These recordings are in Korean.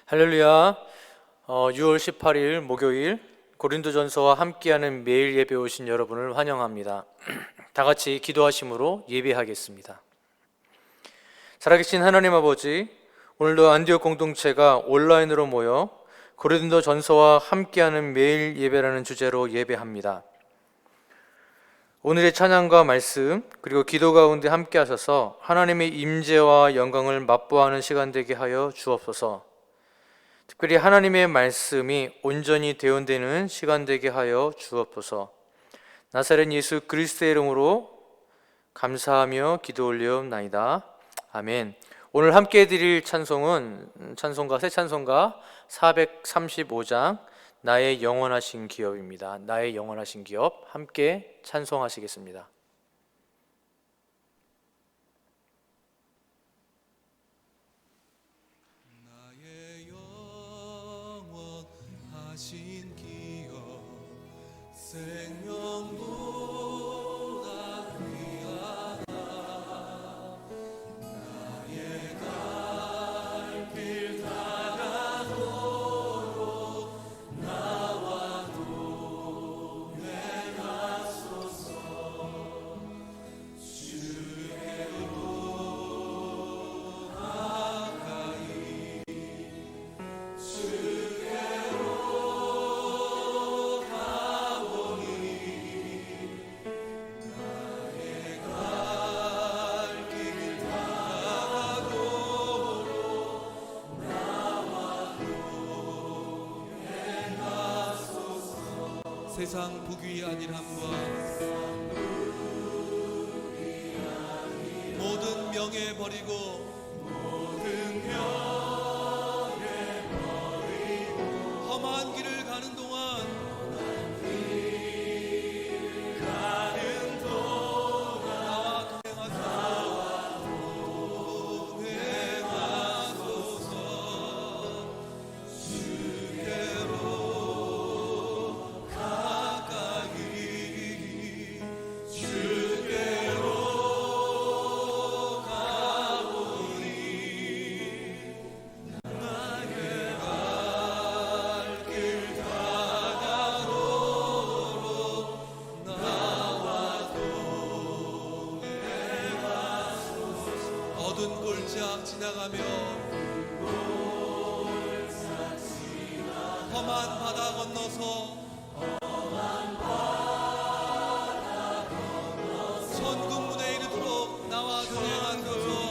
할렐루야. 6월 18일 목요일 고린도전서와 함께하는 매일 예배 오신 여러분을 환영합니다. 다 같이 기도하심으로 예배하겠습니다. 살아계신 하나님 아버지, 오늘도 안디옥 공동체가 온라인으로 모여 고린도전서와 함께하는 매일 예배라는 주제로 예배합니다. 오늘의 찬양과 말씀 그리고 기도 가운데 함께 하셔서 하나님의 임재와 영광을 맛보아하는 시간 되게 하여 주옵소서. 특별히 하나님의 말씀이 온전히 대언되는 시간 되게 하여 주옵소서. 나사렛 예수 그리스도의 이름으로 감사하며 기도 올리옵나이다. 아멘. 오늘 함께 드릴 찬송은 새 찬송가 435장 나의 영원하신 기업입니다. 나의 영원하신 기업 함께 찬송하시겠습니다. 나의 영원하신 기업 생명보다 귀하다. 나의 갈 길 다가도록 나와 동행하소서. 주께로 가까이 주께로 가보니 나의 갈 길 다가도록 나와 동행하소서. 세상 부귀 아니함과 모든 명예 버리고 험한 길을 가는 동안 나와 동행하소서. 주께로 가까이 주께로 가보니 나의 갈 길 다가도록 나와 동행하소서. 어두운 골짜 지나가며 험한 바다 건너서 천국 문에 이르도록 나와 동행하소서.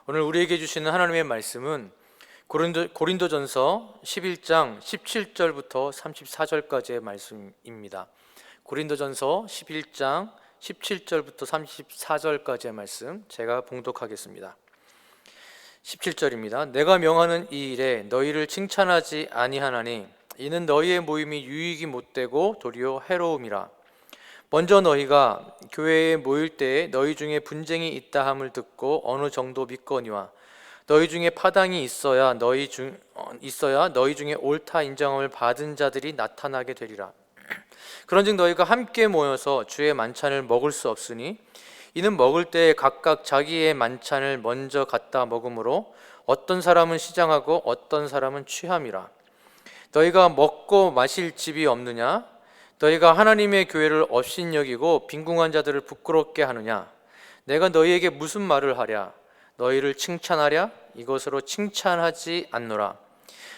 오늘 우리에게 주시는 하나님의 말씀은 고린도전서 11장 17절부터 34절까지의 말씀입니다. 고린도전서 11장 17절부터 34절까지의 말씀 제가 봉독하겠습니다. 17절입니다. 내가 명하는 이 일에 너희를 칭찬하지 아니하나니 이는 너희의 모임이 유익이 못되고 도리어 해로움이라. 먼저 너희가 교회에 모일 때에 너희 중에 분쟁이 있다 함을 듣고 어느 정도 믿거니와 너희 중에 파당이 있어야 너희 중에 옳다 인정함을 받은 자들이 나타나게 되리라. 그런즉 너희가 함께 모여서 주의 만찬을 먹을 수 없으니 이는 먹을 때에 각각 자기의 만찬을 먼저 갖다 먹으므로 어떤 사람은 시장하고 어떤 사람은 취함이라. 너희가 먹고 마실 집이 없느냐? 너희가 하나님의 교회를 업신여기고 빈궁한 자들을 부끄럽게 하느냐? 내가 너희에게 무슨 말을 하랴? 너희를 칭찬하랴? 이것으로 칭찬하지 않노라.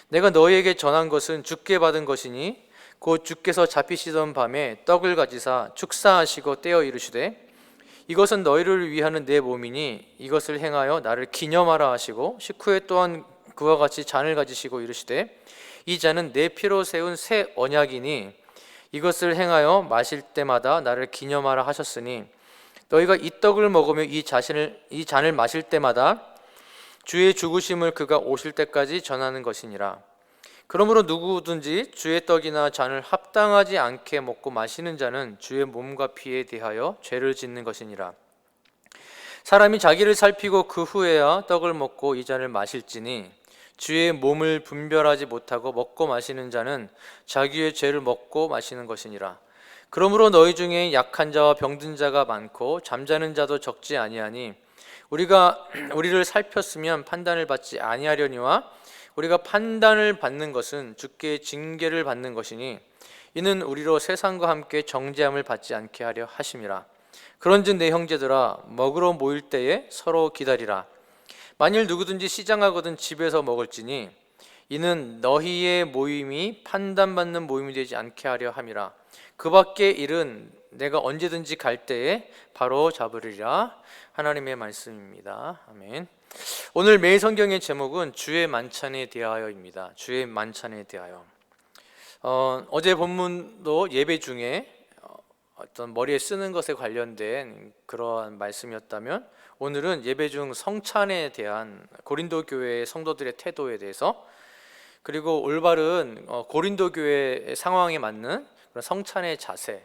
내가 너희에게 전한 것은 주께 받은 것이니 곧 주께서 잡히시던 밤에 떡을 가지사 축사하시고 떼어 이르시되 이것은 너희를 위하는 내 몸이니 이것을 행하여 나를 기념하라 하시고 식후에 또한 그와 같이 잔을 가지시고 이르시되 이 잔은 내 피로 세운 새 언약이니 이것을 행하여 마실 때마다 나를 기념하라 하셨으니 너희가 이 떡을 먹으며 이 잔을 마실 때마다 주의 죽으심을 그가 오실 때까지 전하는 것이니라. 그러므로 누구든지 주의 떡이나 잔을 합당하지 않게 먹고 마시는 자는 주의 몸과 피에 대하여 죄를 짓는 것이니라. 사람이 자기를 살피고 그 후에야 떡을 먹고 이 잔을 마실지니 주의 몸을 분별하지 못하고 먹고 마시는 자는 자기의 죄를 먹고 마시는 것이니라. 그러므로 너희 중에 약한 자와 병든 자가 많고 잠자는 자도 적지 아니하니 우리가 우리를 살폈으면 판단을 받지 아니하려니와 우리가 판단을 받는 것은 주께 징계를 받는 것이니 이는 우리로 세상과 함께 정죄함을 받지 않게 하려 하심이라. 그런즉 내 형제들아 먹으러 모일 때에 서로 기다리라. 만일 누구든지 시장하거든 집에서 먹을지니 이는 너희의 모임이 판단받는 모임이 되지 않게 하려 함이라. 그 밖의 일은 내가 언제든지 갈 때에 바로 잡으리라. 하나님의 말씀입니다. 아멘. 오늘 매일 성경의 제목은 주의 만찬에 대하여입니다. 주의 만찬에 대하여. 어제 본문도 예배 중에 어떤 머리에 쓰는 것에 관련된 그러한 말씀이었다면 오늘은 예배 중 성찬에 대한 고린도 교회의 성도들의 태도에 대해서 그리고 올바른 고린도 교회의 상황에 맞는 그런 성찬의 자세에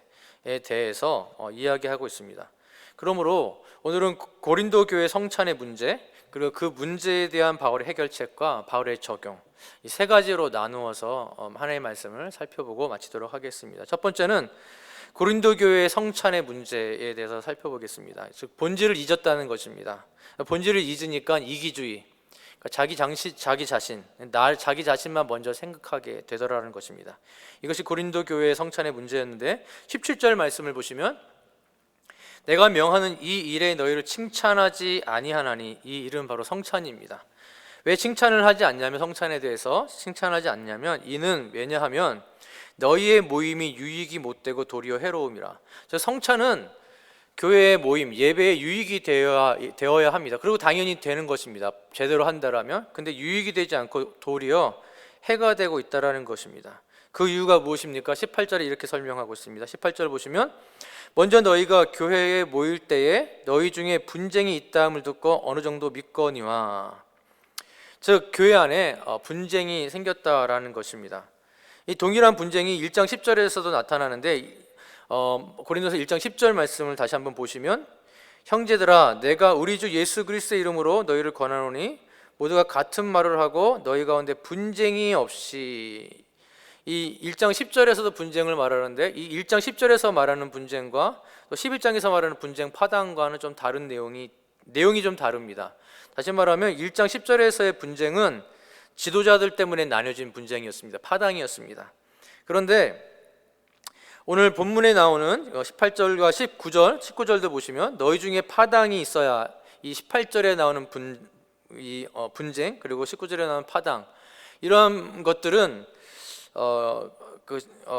대해서 이야기하고 있습니다. 그러므로 오늘은 고린도 교회 성찬의 문제 그리고 그 문제에 대한 바울의 해결책과 바울의 적용 이 세 가지로 나누어서 하나님의 말씀을 살펴보고 마치도록 하겠습니다. 첫 번째는 고린도 교회의 성찬의 문제에 대해서 살펴보겠습니다. 즉 본질을 잊었다는 것입니다. 본질을 잊으니까 이기주의, 그러니까 자기 자신, 자기 자신만 먼저 생각하게 되더라는 것입니다. 이것이 고린도 교회의 성찬의 문제였는데 17절 말씀을 보시면 내가 명하는 이 일에 너희를 칭찬하지 아니하나니 이 일은 바로 성찬입니다. 왜 칭찬을 하지 않냐면 성찬에 대해서 칭찬하지 않냐면 이는 왜냐하면 너희의 모임이 유익이 못되고 도리어 해로움이라. 성찬은 교회의 모임, 예배의 유익이 되어야 합니다. 그리고 당연히 되는 것입니다. 제대로 한다라면. 근데 유익이 되지 않고 도리어 해가 되고 있다라는 것입니다. 그 이유가 무엇입니까? 18절에 이렇게 설명하고 있습니다. 18절 보시면 먼저 너희가 교회에 모일 때에 너희 중에 분쟁이 있다함을 듣고 어느 정도 믿거니와, 즉 교회 안에 분쟁이 생겼다라는 것입니다. 이 동일한 분쟁이 1장 10절에서도 나타나는데 고린도서 1장 10절 말씀을 다시 한번 보시면 형제들아 내가 우리 주 예수 그리스도의 이름으로 너희를 권하노니 모두가 같은 말을 하고 너희 가운데 분쟁이 없이. 이 1장 10절에서도 분쟁을 말하는데 이 1장 10절에서 말하는 분쟁과 또 11장에서 말하는 분쟁 파당과는 좀 다른 내용이 좀 다릅니다. 다시 말하면 1장 10절에서의 분쟁은 지도자들 때문에 나뉘어진 분쟁이었습니다. 파당이었습니다. 그런데 오늘 본문에 나오는 18절과 19절도 보시면 너희 중에 파당이 있어야 이 18절에 나오는 분쟁 그리고 19절에 나오는 파당 이러한 것들은 고린도서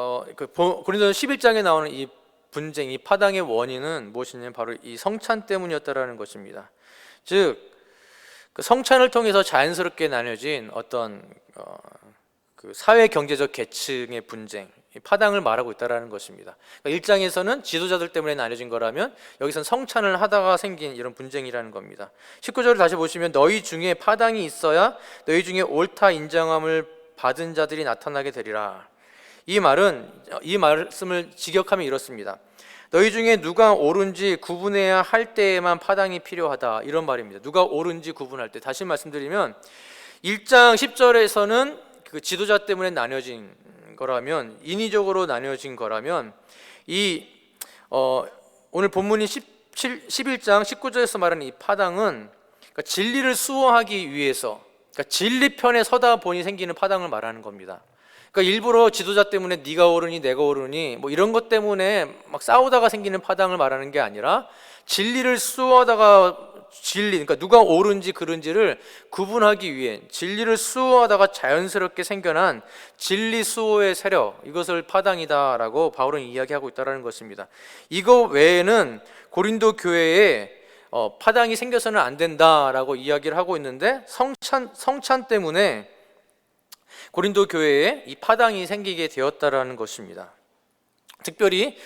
11장에 나오는 이 분쟁, 이 파당의 원인은 무엇이냐면 바로 이 성찬 때문이었다라는 것입니다. 즉, 그 성찬을 통해서 자연스럽게 나뉘어진 어떤 그 사회 경제적 계층의 분쟁, 파당을 말하고 있다라는 것입니다. 그러니까 1장에서는 지도자들 때문에 나뉘어진 거라면 여기서는 성찬을 하다가 생긴 이런 분쟁이라는 겁니다. 19절을 다시 보시면 너희 중에 파당이 있어야 너희 중에 옳다 인정함을 받은 자들이 나타나게 되리라. 이 말씀을 직역하면 이렇습니다. 너희 중에 누가 옳은지 구분해야 할 때에만 파당이 필요하다. 이런 말입니다. 누가 옳은지 구분할 때. 다시 말씀드리면 1장 10절에서는 그 지도자 때문에 나뉘어진 거라면 인위적으로 나뉘어진 거라면 오늘 본문이 11장 19절에서 말하는 이 파당은 그러니까 진리를 수호하기 위해서 그러니까 진리 편에 서다 보니 생기는 파당을 말하는 겁니다. 그러니까 일부러 지도자 때문에 네가 옳으니 내가 옳으니 뭐 이런 것 때문에 막 싸우다가 생기는 파당을 말하는 게 아니라 진리를 수호하다가 그러니까 누가 옳은지 그른지를 구분하기 위해 진리를 수호하다가 자연스럽게 생겨난 진리 수호의 세력, 이것을 파당이다라고 바울은 이야기하고 있다는 것입니다. 이거 외에는 고린도 교회에 파당이 생겨서는 안 된다라고 이야기를 하고 있는데 성찬 때문에 고린도 교회에 이 파당이 생기게 되었다라는 것입니다. 특별히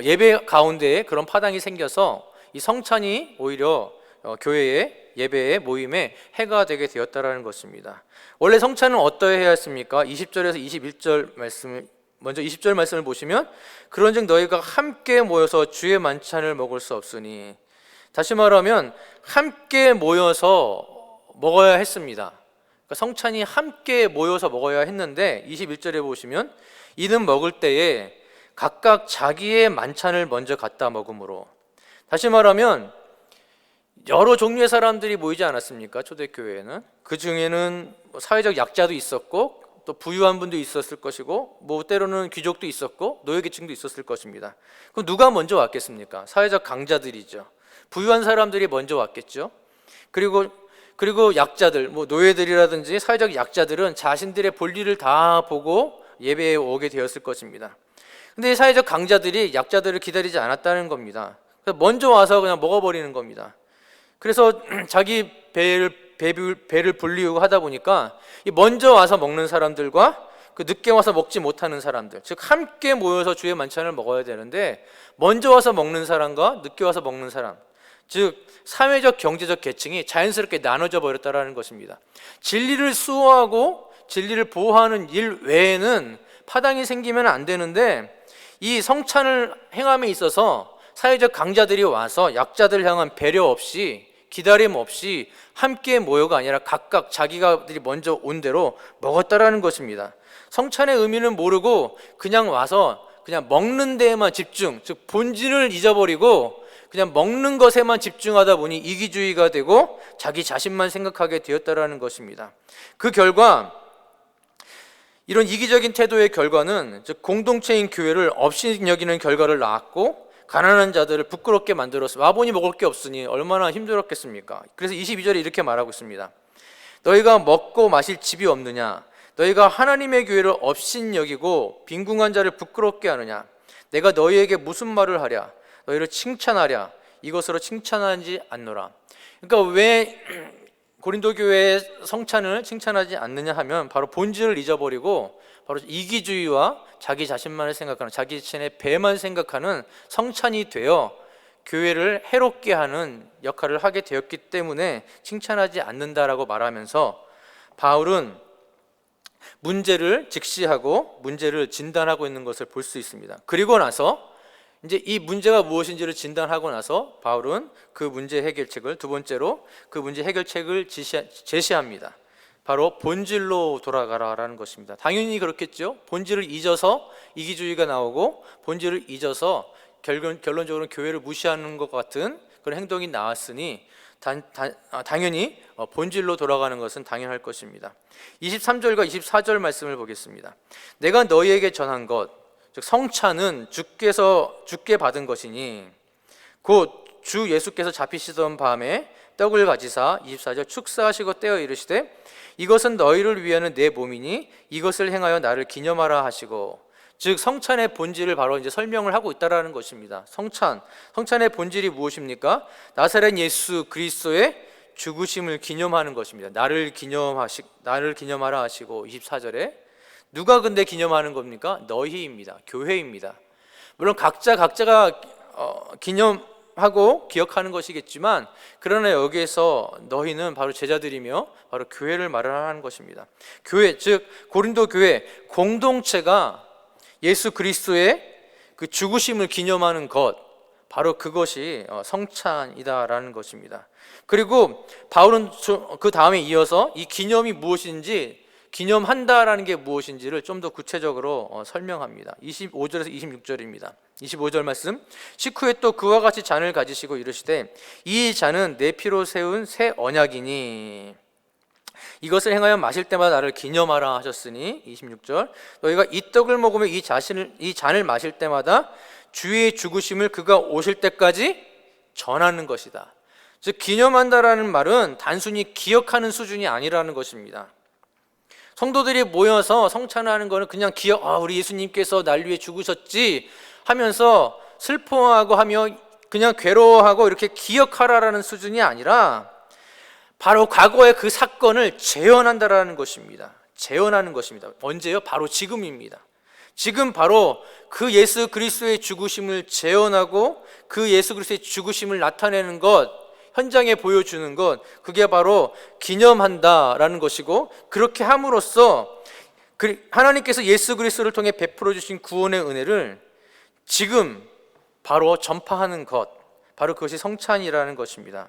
예배 가운데에 그런 파당이 생겨서 이 성찬이 오히려 교회의 예배의 모임에 해가 되게 되었다라는 것입니다. 원래 성찬은 어떠해야 했습니까? 20절에서 21절 말씀을 먼저 20절 말씀을 보시면 그런즉 너희가 함께 모여서 주의 만찬을 먹을 수 없으니, 다시 말하면 함께 모여서 먹어야 했습니다. 그러니까 성찬이 함께 모여서 먹어야 했는데 21절에 보시면 이는 먹을 때에 각각 자기의 만찬을 먼저 갖다 먹음으로, 다시 말하면 여러 종류의 사람들이 모이지 않았습니까? 초대교회에는 그 중에는 사회적 약자도 있었고 또 부유한 분도 있었을 것이고 뭐 때로는 귀족도 있었고 노예계층도 있었을 것입니다. 그럼 누가 먼저 왔겠습니까? 사회적 강자들이죠. 부유한 사람들이 먼저 왔겠죠. 그리고 약자들, 뭐 노예들이라든지 사회적 약자들은 자신들의 볼일을 다 보고 예배에 오게 되었을 것입니다. 근데 사회적 강자들이 약자들을 기다리지 않았다는 겁니다. 그래서 먼저 와서 그냥 먹어버리는 겁니다. 그래서 자기 배를 불리우고 하다 보니까 이 먼저 와서 먹는 사람들과 그 늦게 와서 먹지 못하는 사람들, 즉 함께 모여서 주의 만찬을 먹어야 되는데 먼저 와서 먹는 사람과 늦게 와서 먹는 사람, 즉 사회적 경제적 계층이 자연스럽게 나눠져 버렸다라는 것입니다. 진리를 수호하고 진리를 보호하는 일 외에는 파당이 생기면 안 되는데, 이 성찬을 행함에 있어서 사회적 강자들이 와서 약자들을 향한 배려 없이 기다림 없이 함께 모여가 아니라 각각 자기가들이 먼저 온 대로 먹었다라는 것입니다. 성찬의 의미는 모르고 그냥 와서 그냥 먹는 데에만 집중, 즉 본질을 잊어버리고 그냥 먹는 것에만 집중하다 보니 이기주의가 되고 자기 자신만 생각하게 되었다라는 것입니다. 그 결과, 이런 이기적인 태도의 결과는 즉 공동체인 교회를 업신여기는 결과를 낳았고 가난한 자들을 부끄럽게 만들어서 와보니 먹을 게 없으니 얼마나 힘들었겠습니까? 그래서 22절에 이렇게 말하고 있습니다. 너희가 먹고 마실 집이 없느냐? 너희가 하나님의 교회를 업신여기고 빈궁한 자를 부끄럽게 하느냐? 내가 너희에게 무슨 말을 하랴? 너희를 칭찬하랴? 이것으로 칭찬하지 않노라. 그러니까 왜 고린도 교회의 성찬을 칭찬하지 않느냐 하면 바로 본질을 잊어버리고 바로 이기주의와 자기 자신만을 생각하는, 자기 자신의 배만 생각하는 성찬이 되어 교회를 해롭게 하는 역할을 하게 되었기 때문에 칭찬하지 않는다라고 말하면서 바울은 문제를 직시하고 문제를 진단하고 있는 것을 볼 수 있습니다. 그리고 나서 이제 이 문제가 무엇인지를 진단하고 나서 바울은 그 문제 해결책을, 두 번째로 그 문제 해결책을 제시합니다. 바로 본질로 돌아가라라는 것입니다. 당연히 그렇겠죠. 본질을 잊어서 이기주의가 나오고 본질을 잊어서 결론적으로 교회를 무시하는 것 같은 그런 행동이 나왔으니 당연히 본질로 돌아가는 것은 당연할 것입니다. 23절과 24절 말씀을 보겠습니다. 내가 너희에게 전한 것, 즉 성찬은 주께 받은 것이니 곧 주 예수께서 잡히시던 밤에 떡을 가지사 24절 축사하시고 떼어 이르시되 이것은 너희를 위하는 내 몸이니 이것을 행하여 나를 기념하라 하시고, 즉 성찬의 본질을 바로 이제 설명을 하고 있다라는 것입니다. 성찬의 본질이 무엇입니까? 나사렛 예수 그리스도의 죽으심을 기념하는 것입니다. 나를 기념하라 하시고 24절에 누가 근데 기념하는 겁니까? 너희입니다. 교회입니다. 물론 각자가 기념하고 기억하는 것이겠지만, 그러나 여기에서 너희는 바로 제자들이며 바로 교회를 말하는 것입니다. 교회, 즉 고린도 교회 공동체가 예수 그리스도의 그 죽으심을 기념하는 것, 바로 그것이 성찬이다라는 것입니다. 그리고 바울은 그 다음에 이어서 이 기념이 무엇인지, 기념한다라는 게 무엇인지를 좀 더 구체적으로 설명합니다. 25절에서 26절입니다. 25절 말씀, 식후에 또 그와 같이 잔을 가지시고 이르시되 이 잔은 내 피로 세운 새 언약이니 이것을 행하여 마실 때마다 나를 기념하라 하셨으니 26절 너희가 이 떡을 먹으며 이 잔을 마실 때마다 주의 죽으심을 그가 오실 때까지 전하는 것이다. 즉 기념한다라는 말은 단순히 기억하는 수준이 아니라는 것입니다. 성도들이 모여서 성찬하는 것은 그냥 우리 예수님께서 날 위해 죽으셨지 하면서 슬퍼하고 하며 그냥 괴로워하고 이렇게 기억하라라는 수준이 아니라 바로 과거의 그 사건을 재현한다라는 것입니다. 재현하는 것입니다. 언제요? 바로 지금입니다. 지금 바로 그 예수 그리스도의 죽으심을 재현하고 그 예수 그리스도의 죽으심을 나타내는 것, 현장에 보여주는 것, 그게 바로 기념한다라는 것이고, 그렇게 함으로써 하나님께서 예수 그리스도를 통해 베풀어 주신 구원의 은혜를 지금 바로 전파하는 것, 바로 그것이 성찬이라는 것입니다.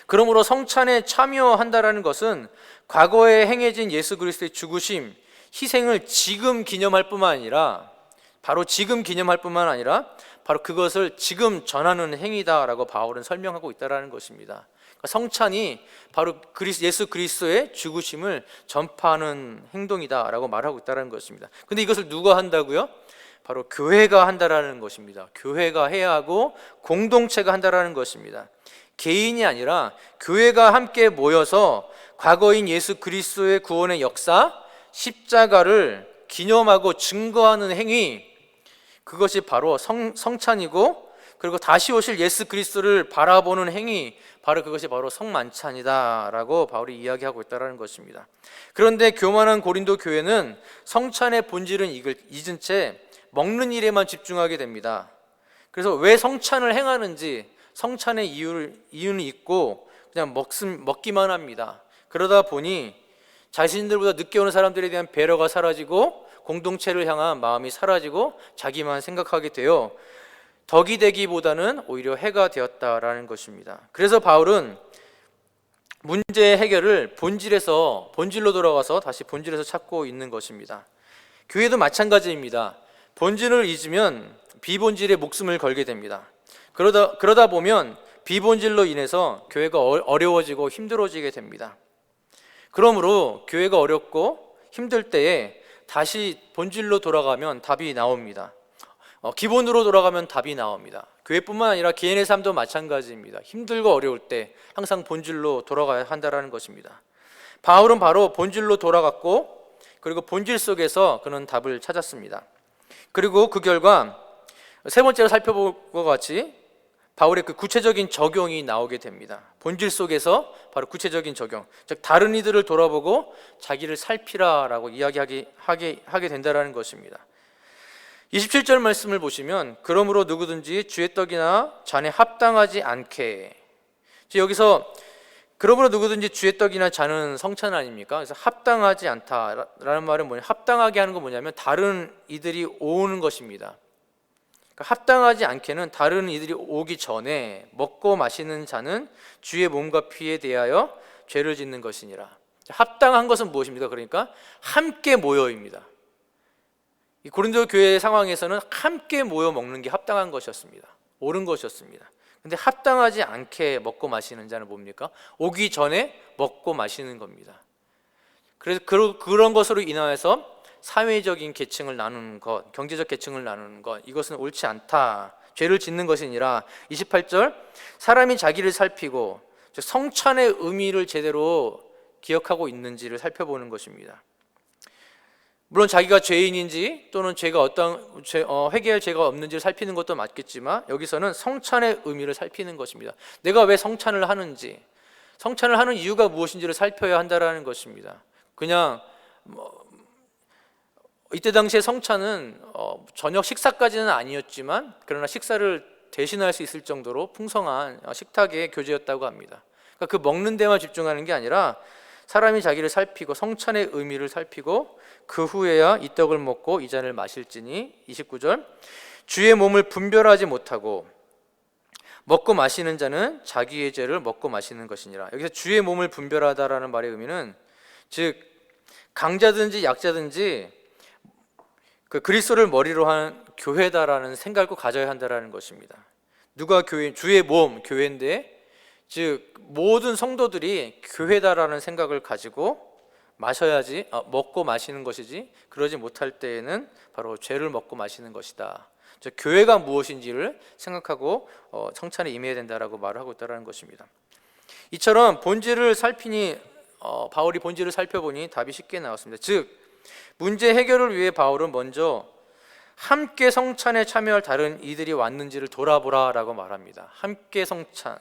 그러므로 성찬에 참여한다라는 것은 과거에 행해진 예수 그리스도의 죽으심, 희생을 지금 기념할 뿐만 아니라 바로 그것을 지금 전하는 행위다라고 바울은 설명하고 있다는 것입니다. 그러니까 성찬이 바로 예수 그리스도의 죽으심을 전파하는 행동이다라고 말하고 있다는 것입니다. 근데 이것을 누가 한다고요? 바로 교회가 한다라는 것입니다. 교회가 해야 하고 공동체가 한다라는 것입니다. 개인이 아니라 교회가 함께 모여서 과거인 예수 그리스도의 구원의 역사, 십자가를 기념하고 증거하는 행위, 그것이 바로 성찬이고, 그리고 다시 오실 예수 그리스도를 바라보는 행위, 바로 그것이 바로 성만찬이다라고 바울이 이야기하고 있다는 것입니다. 그런데 교만한 고린도 교회는 성찬의 본질은 잊은 채 먹는 일에만 집중하게 됩니다. 그래서 왜 성찬을 행하는지 성찬의 이유는 있고 그냥 먹기만 합니다. 그러다 보니 자신들보다 늦게 오는 사람들에 대한 배려가 사라지고 공동체를 향한 마음이 사라지고 자기만 생각하게 되어 덕이 되기보다는 오히려 해가 되었다라는 것입니다. 그래서 바울은 문제의 해결을 본질로 돌아가서 다시 본질에서 찾고 있는 것입니다. 교회도 마찬가지입니다. 본질을 잊으면 비본질에 목숨을 걸게 됩니다. 그러다 보면 비본질로 인해서 교회가 어려워지고 힘들어지게 됩니다. 그러므로 교회가 어렵고 힘들 때에 다시 본질로 돌아가면 답이 나옵니다. 기본으로 돌아가면 답이 나옵니다. 교회뿐만 아니라 개인의 삶도 마찬가지입니다. 힘들고 어려울 때 항상 본질로 돌아가야 한다는 것입니다. 바울은 바로 본질로 돌아갔고, 그리고 본질 속에서 그는 답을 찾았습니다. 그리고 그 결과 세 번째로 살펴볼 것 같이 바울의 그 구체적인 적용이 나오게 됩니다. 본질 속에서 바로 구체적인 적용, 즉 다른 이들을 돌아보고 자기를 살피라라고 이야기하게 된다는 것입니다. 27절 말씀을 보시면 그러므로 누구든지 주의 떡이나 잔에 합당하지 않게, 여기서 그러므로 누구든지 주의 떡이나 잔은 성찬 아닙니까? 그래서 합당하지 않다라는 말은 합당하게 하는 건 뭐냐면 다른 이들이 오는 것입니다. 그러니까 합당하지 않게는 다른 이들이 오기 전에 먹고 마시는 자는 주의 몸과 피에 대하여 죄를 짓는 것이니라. 합당한 것은 무엇입니까? 그러니까 함께 모여입니다. 이 고린도 교회 상황에서는 함께 모여 먹는 게 합당한 것이었습니다. 옳은 것이었습니다. 근데 합당하지 않게 먹고 마시는 자는 뭡니까? 오기 전에 먹고 마시는 겁니다. 그래서 그런 것으로 인하여서 사회적인 계층을 나누는 것, 경제적 계층을 나누는 것, 이것은 옳지 않다, 죄를 짓는 것이니라. 28절 사람이 자기를 살피고, 즉 성찬의 의미를 제대로 기억하고 있는지를 살펴보는 것입니다. 물론 자기가 죄인인지 또는 회개할 죄가 없는지를 살피는 것도 맞겠지만, 여기서는 성찬의 의미를 살피는 것입니다. 내가 왜 성찬을 하는지, 성찬을 하는 이유가 무엇인지를 살펴야 한다는 것입니다. 그냥 이때 당시에 성찬은 저녁 식사까지는 아니었지만, 그러나 식사를 대신할 수 있을 정도로 풍성한 식탁의 교제였다고 합니다. 그러니까 그 먹는 데만 집중하는 게 아니라 사람이 자기를 살피고 성찬의 의미를 살피고 그 후에야 이 떡을 먹고 이 잔을 마실지니. 29절 주의 몸을 분별하지 못하고 먹고 마시는 자는 자기의 죄를 먹고 마시는 것이니라. 여기서 주의 몸을 분별하다라는 말의 의미는, 즉 강자든지 약자든지 그 그리스도를 머리로 한 교회다라는 생각을 가져야 한다라는 것입니다. 누가 교회, 주의 몸 교회인데 즉 모든 성도들이 교회다라는 생각을 가지고 마셔야지 먹고 마시는 것이지 그러지 못할 때에는 바로 죄를 먹고 마시는 것이다. 즉 교회가 무엇인지를 생각하고 성찬에 임해야 된다라고 말을 하고 있다는 것입니다. 이처럼 본질을 살피니 바울이 본질을 살펴보니 답이 쉽게 나왔습니다. 즉 문제 해결을 위해 바울은 먼저 함께 성찬에 참여할 다른 이들이 왔는지를 돌아보라라고 말합니다. 함께 성찬.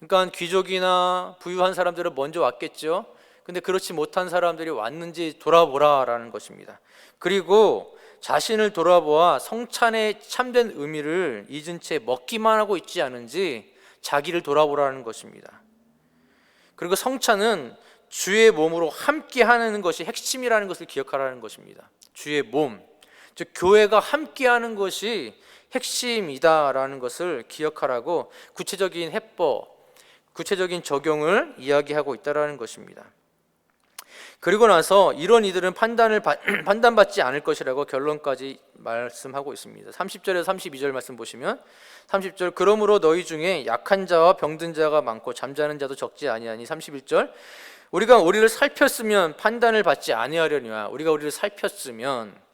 그러니까 귀족이나 부유한 사람들은 먼저 왔겠죠. 근데 그렇지 못한 사람들이 왔는지 돌아보라라는 것입니다. 그리고 자신을 돌아보아 성찬의 참된 의미를 잊은 채 먹기만 하고 있지 않은지 자기를 돌아보라는 것입니다. 그리고 성찬은 주의 몸으로 함께 하는 것이 핵심이라는 것을 기억하라는 것입니다. 주의 몸, 즉 교회가 함께 하는 것이 핵심이다라는 것을 기억하라고 구체적인 해법, 구체적인 적용을 이야기하고 있다라는 것입니다. 그리고 나서 이런 이들은 판단받지 않을 것이라고 결론까지 말씀하고 있습니다. 30절에서 32절 말씀 보시면 30절 그러므로 너희 중에 약한 자와 병든 자가 많고 잠자는 자도 적지 아니하니 31절 우리가 우리를 살폈으면 판단을 받지 아니하려니와 우리가 우리를 살폈으면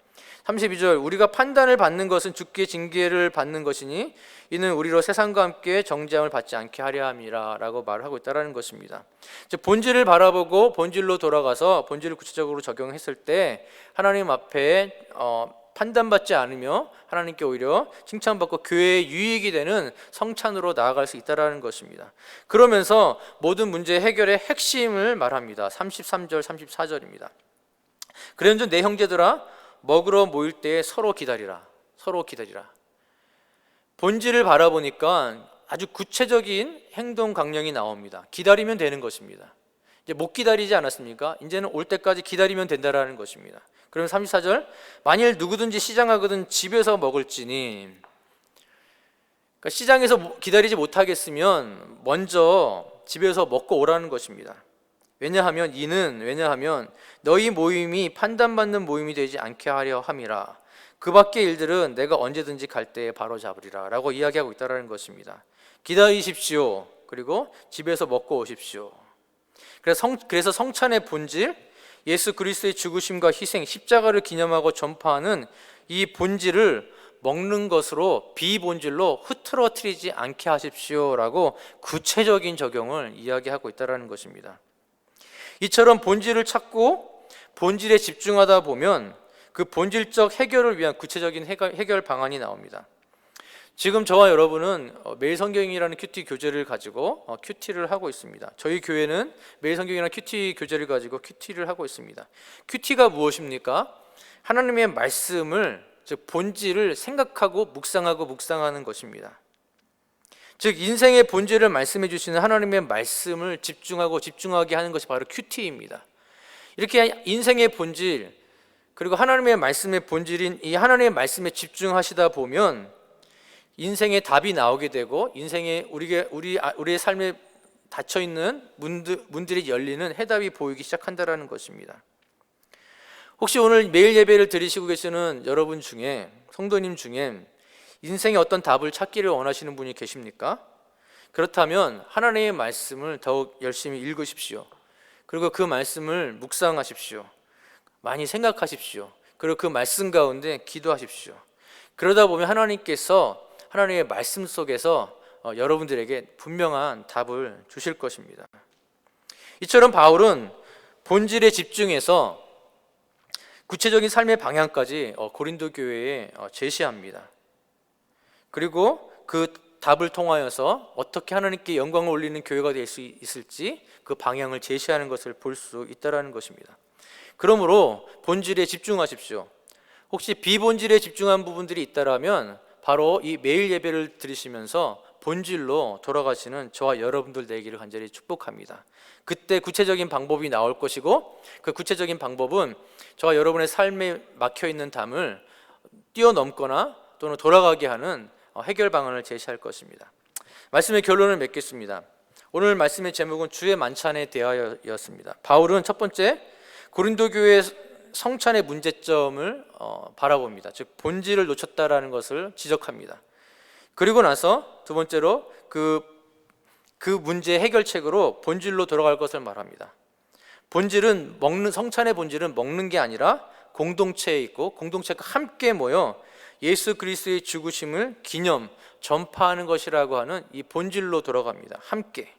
32절 우리가 판단을 받는 것은 주께 징계를 받는 것이니 이는 우리로 세상과 함께 정죄함을 받지 않게 하려 함이라 라고 말을 하고 있다는 것입니다. 즉 본질을 바라보고 본질로 돌아가서 본질을 구체적으로 적용했을 때 하나님 앞에 판단받지 않으며 하나님께 오히려 칭찬받고 교회의 유익이 되는 성찬으로 나아갈 수 있다는 것입니다. 그러면서 모든 문제 해결의 핵심을 말합니다. 33절 34절입니다. 그런즉 내 형제들아 먹으러 모일 때에 서로 기다리라. 서로 기다리라. 본질을 바라보니까 아주 구체적인 행동 강령이 나옵니다. 기다리면 되는 것입니다. 이제 못 기다리지 않았습니까? 이제는 올 때까지 기다리면 된다라는 것입니다. 그러면 34절 만일 누구든지 시장하거든 집에서 먹을지니 그러니까 시장에서 기다리지 못하겠으면 먼저 집에서 먹고 오라는 것입니다. 왜냐하면 너희 모임이 판단받는 모임이 되지 않게 하려 함이라. 그 밖의 일들은 내가 언제든지 갈 때에 바로 잡으리라 라고 이야기하고 있다는 것입니다. 기다리십시오. 그리고 집에서 먹고 오십시오. 그래서 성찬의 본질, 예수 그리스도의 죽으심과 희생, 십자가를 기념하고 전파하는 이 본질을 먹는 것으로 비본질로 흐트러뜨리지 않게 하십시오라고 구체적인 적용을 이야기하고 있다는 것입니다. 이처럼 본질을 찾고 본질에 집중하다 보면 그 본질적 해결을 위한 구체적인 해결 방안이 나옵니다. 지금 저와 여러분은 매일 성경이라는 큐티 교재를 가지고 큐티를 하고 있습니다. 저희 교회는 매일 성경이라는 큐티 교재를 가지고 큐티를 하고 있습니다. 큐티가 무엇입니까? 하나님의 말씀을, 즉 본질을 생각하고 묵상하는 것입니다. 즉 인생의 본질을 말씀해 주시는 하나님의 말씀을 집중하게 하는 것이 바로 큐티입니다. 이렇게 인생의 본질 그리고 하나님의 말씀의 본질인 이 하나님의 말씀에 집중하시다 보면 인생의 답이 나오게 되고 인생의 우리의 삶에 닫혀 있는 문들이 열리는 해답이 보이기 시작한다라는 것입니다. 혹시 오늘 매일 예배를 드리시고 계시는 여러분 중에 성도님 중에 인생의 어떤 답을 찾기를 원하시는 분이 계십니까? 그렇다면 하나님의 말씀을 더욱 열심히 읽으십시오. 그리고 그 말씀을 묵상하십시오. 많이 생각하십시오. 그리고 그 말씀 가운데 기도하십시오. 그러다 보면 하나님께서 하나님의 말씀 속에서 여러분들에게 분명한 답을 주실 것입니다. 이처럼 바울은 본질에 집중해서 구체적인 삶의 방향까지 고린도 교회에 제시합니다. 그리고 그 답을 통하여서 어떻게 하나님께 영광을 올리는 교회가 될 수 있을지 그 방향을 제시하는 것을 볼 수 있다는 것입니다. 그러므로 본질에 집중하십시오. 혹시 비본질에 집중한 부분들이 있다라면 바로 이 매일 예배를 들으시면서 본질로 돌아가시는 저와 여러분들 되기를 간절히 축복합니다. 그때 구체적인 방법이 나올 것이고 그 구체적인 방법은 저와 여러분의 삶에 막혀있는 담을 뛰어넘거나 또는 돌아가게 하는 해결 방안을 제시할 것입니다. 말씀의 결론을 맺겠습니다. 오늘 말씀의 제목은 주의 만찬에 대하여였습니다. 바울은 첫 번째 고린도 교회의 성찬의 문제점을 바라봅니다. 즉 본질을 놓쳤다라는 것을 지적합니다. 그리고 나서 두 번째로 그 그 문제 해결책으로 본질로 돌아갈 것을 말합니다. 본질은 성찬의 본질은 먹는 게 아니라 공동체에 있고 공동체가 함께 모여 예수 그리스도의 죽으심을 기념 전파하는 것이라고 하는 이 본질로 돌아갑니다. 함께.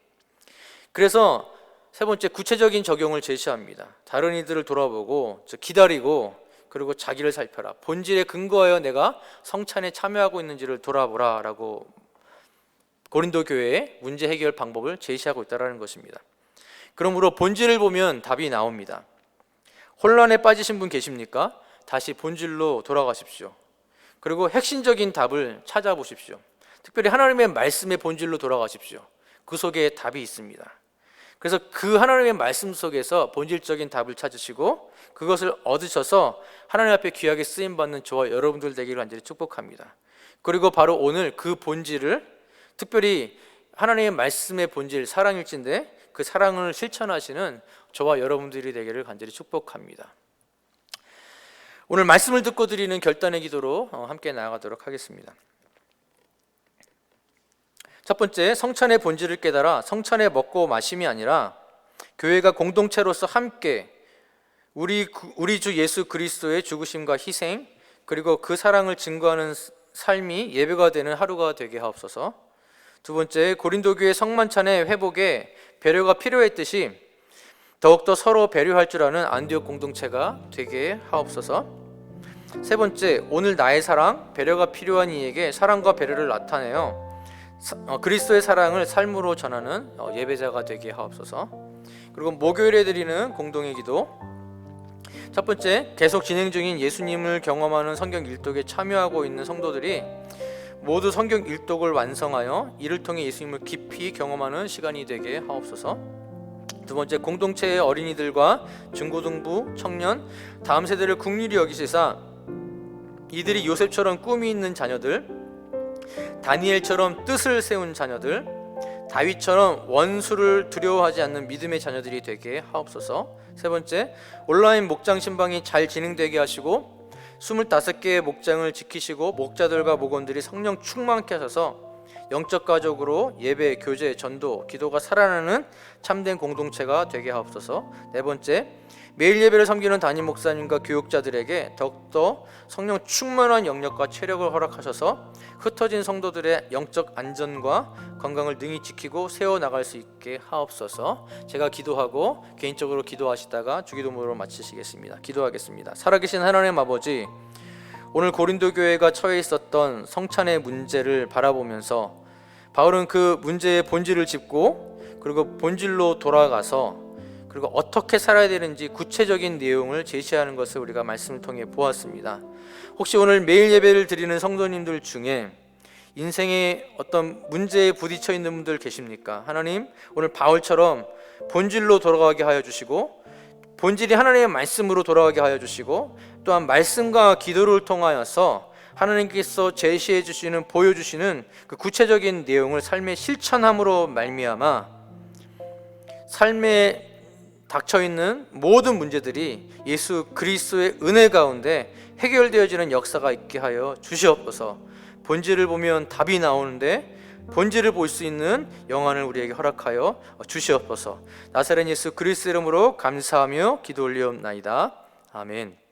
그래서 세 번째, 구체적인 적용을 제시합니다. 다른 이들을 돌아보고 기다리고 그리고 자기를 살펴라. 본질에 근거하여 내가 성찬에 참여하고 있는지를 돌아보라 라고 고린도 교회의 문제 해결 방법을 제시하고 있다는 것입니다. 그러므로 본질을 보면 답이 나옵니다. 혼란에 빠지신 분 계십니까? 다시 본질로 돌아가십시오. 그리고 핵심적인 답을 찾아보십시오. 특별히 하나님의 말씀의 본질로 돌아가십시오. 그 속에 답이 있습니다. 그래서 그 하나님의 말씀 속에서 본질적인 답을 찾으시고 그것을 얻으셔서 하나님 앞에 귀하게 쓰임받는 저와 여러분들 되기를 간절히 축복합니다. 그리고 바로 오늘 그 본질을, 특별히 하나님의 말씀의 본질, 사랑일진데 그 사랑을 실천하시는 저와 여러분들이 되기를 간절히 축복합니다. 오늘 말씀을 듣고 드리는 결단의 기도로 함께 나아가도록 하겠습니다. 첫 번째, 성찬의 본질을 깨달아 성찬의 먹고 마심이 아니라 교회가 공동체로서 함께 우리 주 예수 그리스도의 죽으심과 희생 그리고 그 사랑을 증거하는 삶이 예배가 되는 하루가 되게 하옵소서. 두 번째, 고린도 교회 성만찬의 회복에 배려가 필요했듯이 더욱더 서로 배려할 줄 아는 안디옥 공동체가 되게 하옵소서. 세 번째, 오늘 나의 사랑, 배려가 필요한 이에게 사랑과 배려를 나타내어 그리스도의 사랑을 삶으로 전하는 예배자가 되게 하옵소서. 그리고 목요일에 드리는 공동의 기도. 첫 번째, 계속 진행 중인 예수님을 경험하는 성경 일독에 참여하고 있는 성도들이 모두 성경 일독을 완성하여 이를 통해 예수님을 깊이 경험하는 시간이 되게 하옵소서. 두 번째, 공동체의 어린이들과 중고등부, 청년, 다음 세대를 긍휼히 여기시사 이들이 요셉처럼 꿈이 있는 자녀들, 다니엘처럼 뜻을 세운 자녀들, 다윗처럼 원수를 두려워하지 않는 믿음의 자녀들이 되게 하옵소서. 세 번째, 온라인 목장 신방이 잘 진행되게 하시고 25개의 목장을 지키시고 목자들과 목원들이 성령 충만케 하셔서 영적 가족으로 예배, 교제, 전도, 기도가 살아나는 참된 공동체가 되게 하옵소서. 네 번째, 매일 예배를 섬기는 담임 목사님과 교육자들에게 더욱더 성령 충만한 영역과 체력을 허락하셔서 흩어진 성도들의 영적 안전과 건강을 능히 지키고 세워나갈 수 있게 하옵소서. 제가 기도하고 개인적으로 기도하시다가 주기도문으로 마치시겠습니다. 기도하겠습니다. 살아계신 하나님 아버지, 오늘 고린도 교회가 처해 있었던 성찬의 문제를 바라보면서 바울은 그 문제의 본질을 짚고 그리고 본질로 돌아가서 그리고 어떻게 살아야 되는지 구체적인 내용을 제시하는 것을 우리가 말씀을 통해 보았습니다. 혹시 오늘 매일 예배를 드리는 성도님들 중에 인생의 어떤 문제에 부딪혀 있는 분들 계십니까? 하나님, 오늘 바울처럼 본질로 돌아가게 하여 주시고 본질이 하나님의 말씀으로 돌아가게 하여 주시고 또한 말씀과 기도를 통하여서 하나님께서 제시해 주시는, 보여주시는 그 구체적인 내용을 삶에 실천함으로 말미암아 삶에 닥쳐있는 모든 문제들이 예수 그리스도의 은혜 가운데 해결되어지는 역사가 있게 하여 주시옵소서. 본질을 보면 답이 나오는데 본질을 볼 수 있는 영안을 우리에게 허락하여 주시옵소서. 나사렛 예수 그리스도 이름으로 감사하며 기도 올리옵나이다. 아멘.